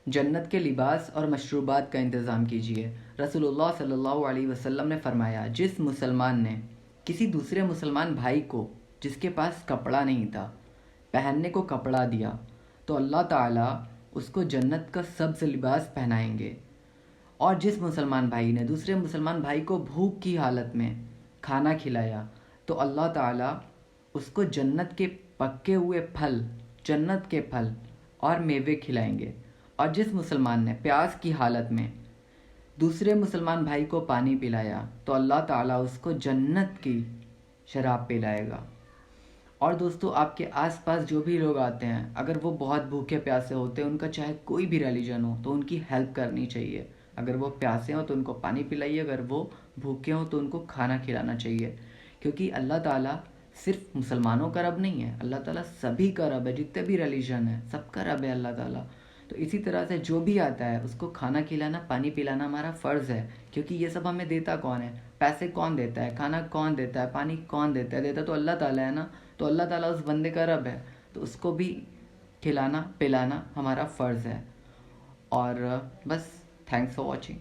جنت کے لباس اور مشروبات کا انتظام کیجیے۔ رسول اللہ صلی اللہ علیہ وسلم نے فرمایا، جس مسلمان نے کسی دوسرے مسلمان بھائی کو جس کے پاس کپڑا نہیں تھا پہننے کو کپڑا دیا تو اللہ تعالیٰ اس کو جنت کا سبز لباس پہنائیں گے۔ اور جس مسلمان بھائی نے دوسرے مسلمان بھائی کو بھوک کی حالت میں کھانا کھلایا تو اللہ تعالیٰ اس کو جنت کے پکے ہوئے پھل، جنت کے پھل اور میوے کھلائیں گے۔ اور جس مسلمان نے پیاس کی حالت میں دوسرے مسلمان بھائی کو پانی پلایا تو اللہ تعالیٰ اس کو جنت کی شراب پلائے گا۔ اور دوستو، آپ کے آس پاس جو بھی لوگ آتے ہیں اگر وہ بہت بھوکے پیاسے ہوتے ہیں، ان کا چاہے کوئی بھی ریلیجن ہو تو ان کی ہیلپ کرنی چاہیے۔ اگر وہ پیاسے ہوں تو ان کو پانی پلائیے، اگر وہ بھوکے ہوں تو ان کو کھانا کھلانا چاہیے، کیونکہ اللہ تعالیٰ صرف مسلمانوں کا رب نہیں ہے، اللہ تعالیٰ سبھی کا رب ہے، جتنے بھی ریلیجن ہیں سب کا رب ہے اللہ تعالیٰ۔ تو اسی طرح سے جو بھی آتا ہے اس کو کھانا کھلانا، پانی پلانا ہمارا فرض ہے، کیونکہ یہ سب ہمیں دیتا کون ہے؟ پیسے کون دیتا ہے؟ کھانا کون دیتا ہے؟ پانی کون دیتا ہے؟ دیتا تو اللہ تعالیٰ ہے نا۔ تو اللہ تعالیٰ اس بندے کا رب ہے، تو اس کو بھی کھلانا پلانا ہمارا فرض ہے۔ اور بس، تھینکس فار واچنگ۔